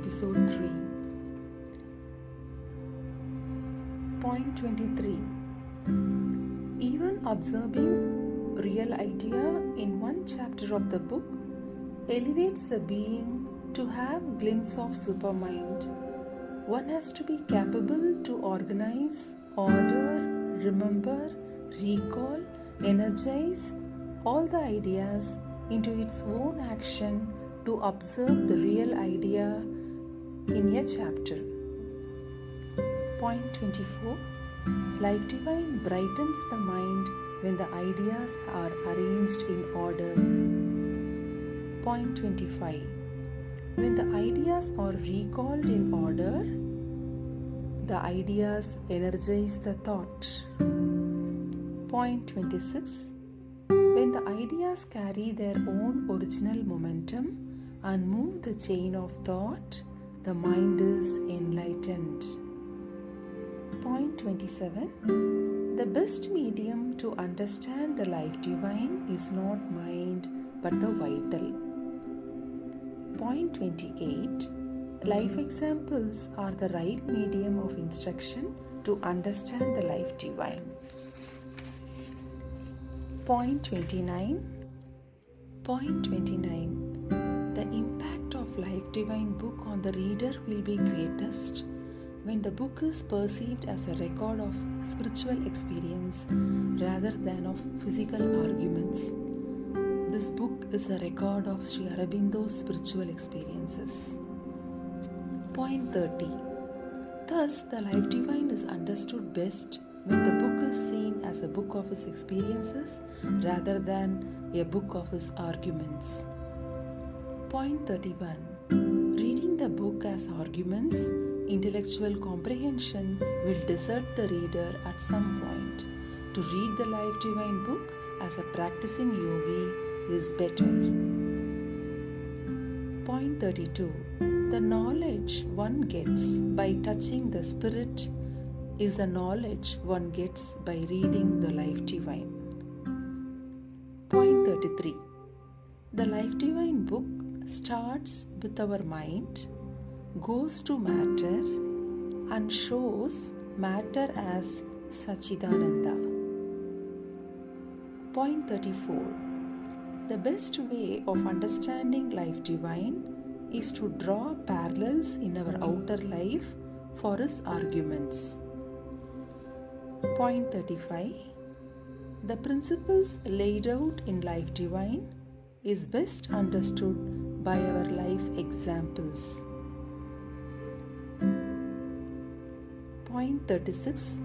episode 3. Point 23. Even observing real idea in one chapter of the book elevates the being to have glimpse of supermind. One has to be capable to organize, order, remember, recall, energize all the ideas into its own action to observe the real idea in a chapter. Point 24. Life Divine brightens the mind when the ideas are arranged in order. Point 25. When the ideas are recalled in order, the ideas energize the thought. Point 26. When the ideas carry their own original momentum and move the chain of thought, the mind is enlightened. Point 27. The best medium to understand the life divine is not mind but the vital. Point 28. Life examples are the right medium of instruction to understand the life divine. Point 29. Point 29. The impact of Life Divine book on the reader will be greatest when the book is perceived as a record of spiritual experience rather than of physical arguments. This book is a record of Sri Aurobindo's spiritual experiences. Point 30. Thus, the Life Divine is understood best when the book is seen as a book of his experiences rather than a book of his arguments. Point 31. Reading the book as arguments, intellectual comprehension will desert the reader at some point. To read the Life Divine book as a practicing yogi is better. Point 32. The knowledge one gets by touching the spirit is the knowledge one gets by reading the Life Divine. Point 33. The Life Divine book starts with our mind, goes to matter, and shows matter as Sachidananda. Point 34. The best way of understanding Life Divine is to draw parallels in our outer life for his arguments. Point 35. The principles laid out in Life Divine is best understood by our life examples. Point 36.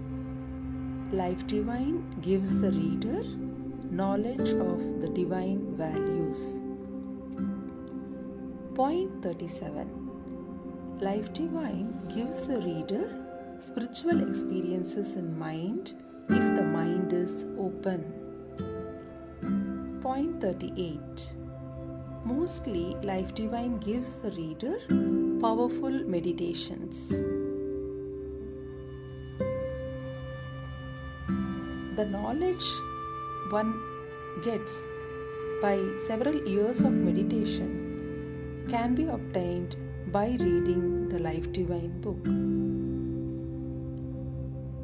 Life Divine gives the reader knowledge of the divine values. Point 37. Life Divine gives the reader spiritual experiences in mind if the mind is open. Point 38. Mostly, Life Divine gives the reader powerful meditations. The knowledge one gets by several years of meditation can be obtained by reading the Life Divine book.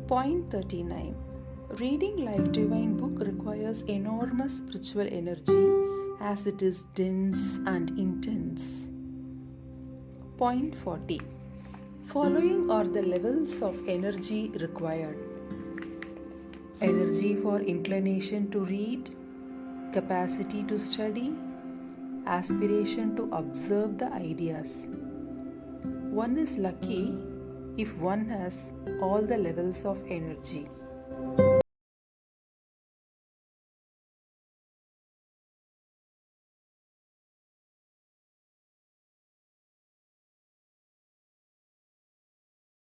Point 39. Reading Life Divine book requires enormous spiritual energy as it is dense and intense. Point 40. Following are the levels of energy required. Energy for inclination to read, capacity to study, aspiration to observe the ideas. One is lucky if one has all the levels of energy.